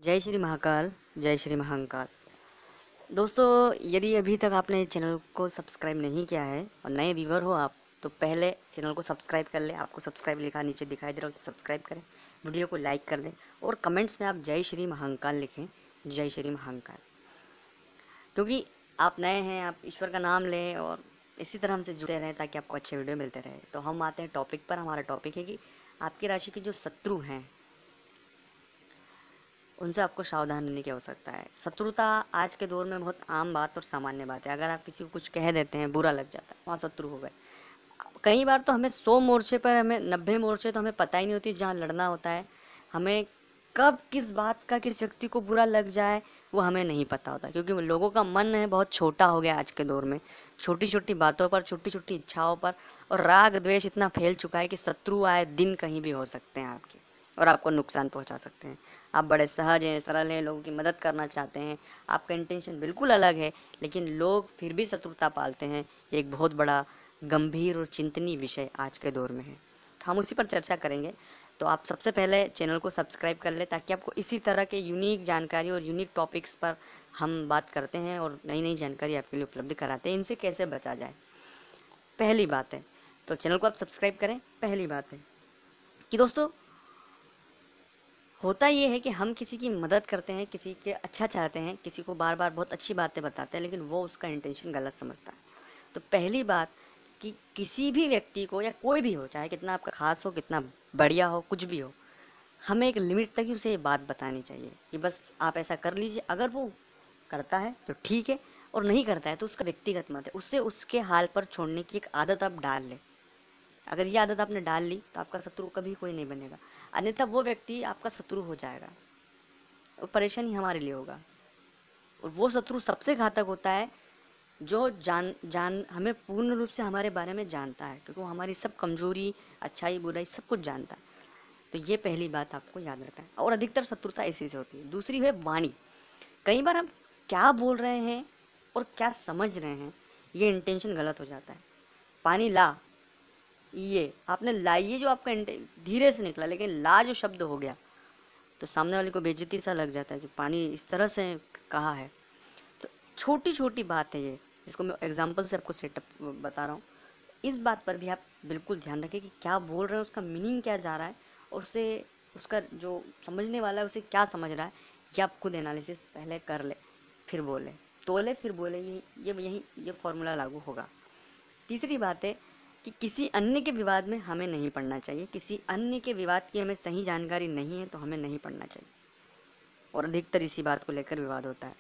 जय श्री महाकाल, जय श्री महाकाल। दोस्तों, यदि अभी तक आपने चैनल को सब्सक्राइब नहीं किया है और नए व्यूवर हो आप, तो पहले चैनल को सब्सक्राइब कर ले। आपको सब्सक्राइब लिखा नीचे दिखाई दे रहा है, उसे सब्सक्राइब करें, वीडियो को लाइक कर दें और कमेंट्स में आप जय श्री महाकाल लिखें, जय श्री महाकाल। क्योंकि आप नए हैं, आप ईश्वर का नाम लें और इसी तरह हमसे जुड़े रहें ताकि आपको अच्छे वीडियो मिलते रहे। तो हम आते हैं टॉपिक पर। हमारा टॉपिक है कि आपकी राशि के जो शत्रु हैं उनसे आपको सावधान रहने की आवश्यकता है। शत्रुता आज के दौर में बहुत आम बात और सामान्य बात है। अगर आप किसी को कुछ कह देते हैं, बुरा लग जाता है, वहाँ शत्रु हो गए। कई बार तो हमें 100 मोर्चे पर, हमें 90 मोर्चे तो हमें पता ही नहीं होती जहाँ लड़ना होता है। हमें कब किस बात का किस व्यक्ति को बुरा लग जाए वो हमें नहीं पता होता, क्योंकि लोगों का मन है बहुत छोटा हो गया आज के दौर में। छोटी छोटी बातों पर, छोटी छोटी इच्छाओं पर और राग द्वेष इतना फैल चुका है कि शत्रु आए दिन कहीं भी हो सकते हैं आपके और आपको नुकसान पहुंचा सकते हैं। आप बड़े सहज हैं, सरल हैं, लोगों की मदद करना चाहते हैं, आपका इंटेंशन बिल्कुल अलग है, लेकिन लोग फिर भी शत्रुता पालते हैं। ये एक बहुत बड़ा गंभीर और चिंतनीय विषय आज के दौर में है, तो हम उसी पर चर्चा करेंगे। तो आप सबसे पहले चैनल को सब्सक्राइब कर लें ताकि आपको इसी तरह के यूनिक जानकारी और यूनिक टॉपिक्स पर हम बात करते हैं और नई नई जानकारी आपके लिए उपलब्ध कराते हैं। इनसे कैसे बचा जाए, पहली बात है तो चैनल को आप सब्सक्राइब करें। पहली बात है कि दोस्तों, होता ये है कि हम किसी की मदद करते हैं, किसी के अच्छा चाहते हैं, किसी को बार बार बहुत अच्छी बातें बताते हैं, लेकिन वो उसका इंटेंशन गलत समझता है। तो पहली बात कि किसी भी व्यक्ति को, या कोई भी हो, चाहे कितना आपका खास हो, कितना बढ़िया हो, कुछ भी हो, हमें एक लिमिट तक ही उसे ये बात बतानी चाहिए कि बस आप ऐसा कर लीजिए। अगर वो करता है तो ठीक है, और नहीं करता है तो उसका व्यक्तिगत मत है। उससे उसके हाल पर छोड़ने की एक आदत आप डाल लें। अगर ये आदत आपने डाल ली तो आपका शत्रु कभी कोई नहीं बनेगा, अन्यथा वो व्यक्ति आपका शत्रु हो जाएगा और परेशानी हमारे लिए होगा। और वो शत्रु सबसे घातक होता है जो जान हमें पूर्ण रूप से हमारे बारे में जानता है, क्योंकि वो हमारी सब कमजोरी, अच्छाई, बुराई सब कुछ जानता है। तो ये पहली बात आपको याद रखना है, और अधिकतर शत्रुता इसी से होती है। दूसरी है वाणी। कई बार हम क्या बोल रहे हैं और क्या समझ रहे हैं, ये इंटेंशन गलत हो जाता है। पानी ला, ये आपने लाइए जो आपका धीरे से निकला, लेकिन ला जो शब्द हो गया तो सामने वाले को बेइज्जती सा लग जाता है कि पानी इस तरह से कहा है। तो छोटी छोटी बात है ये, जिसको मैं एग्जांपल से आपको सेटअप बता रहा हूँ। इस बात पर भी आप बिल्कुल ध्यान रखें कि क्या बोल रहे हैं, उसका मीनिंग क्या जा रहा है, और उसे, उसका जो समझने वाला है उसे क्या समझ रहा है। ये आप खुद एनालिसिस पहले कर ले, फिर बोले, तोले फिर बोले। ये फॉर्मूला लागू होगा। तीसरी बात है कि किसी अन्य के विवाद में हमें नहीं पड़ना चाहिए। किसी अन्य के विवाद की हमें सही जानकारी नहीं है तो हमें नहीं पड़ना चाहिए, और अधिकतर इसी बात को लेकर विवाद होता है।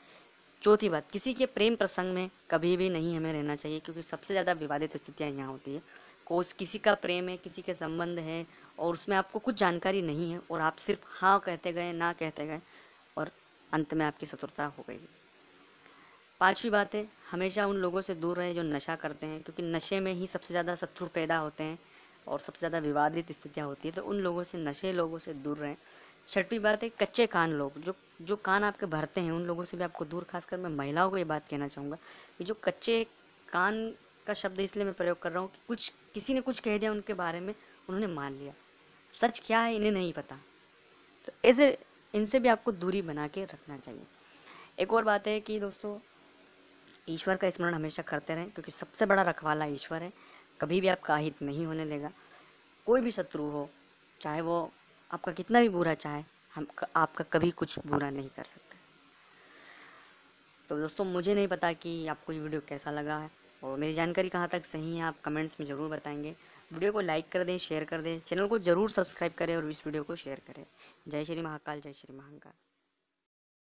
चौथी बात, किसी के प्रेम प्रसंग में कभी भी नहीं हमें रहना चाहिए, क्योंकि सबसे ज़्यादा विवादित स्थितियाँ यहाँ होती है। किसी का प्रेम है, किसी के संबंध है, और उसमें आपको कुछ जानकारी नहीं है और आप सिर्फ हाँ कहते गए, ना कहते गए, और अंत में आपकी शत्रुता हो गई। पांचवी बात है, हमेशा उन लोगों से दूर रहें जो नशा करते हैं, क्योंकि नशे में ही सबसे ज़्यादा शत्रु पैदा होते हैं और सबसे ज़्यादा विवादित स्थितियाँ होती है। तो उन लोगों से, नशे लोगों से दूर रहें। छठवीं बात है, कच्चे कान लोग, जो जो कान आपके भरते हैं, उन लोगों से भी आपको दूर। खासकर मैं महिलाओं को ये बात कहना चाहूँगा कि जो कच्चे कान का शब्द इसलिए मैं प्रयोग कर रहा हूँ कि किसी ने कुछ कह दिया उनके बारे में, उन्होंने मान लिया, सच क्या है इन्हें नहीं पता। तो ऐसे इनसे भी आपको दूरी बना के रखना चाहिए। एक और बात है कि दोस्तों, ईश्वर का स्मरण हमेशा करते रहें, क्योंकि सबसे बड़ा रखवाला ईश्वर है। कभी भी आपका अहित नहीं होने देगा। कोई भी शत्रु हो, चाहे वो आपका कितना भी बुरा चाहे, हम आपका कभी कुछ बुरा नहीं कर सकते। तो दोस्तों, मुझे नहीं पता कि आपको ये वीडियो कैसा लगा है और मेरी जानकारी कहाँ तक सही है, आप कमेंट्स में ज़रूर बताएंगे। वीडियो को लाइक कर दें, शेयर कर दें, चैनल को ज़रूर सब्सक्राइब करें और इस वीडियो को शेयर करें। जय श्री महाकाल, जय श्री महाकाल।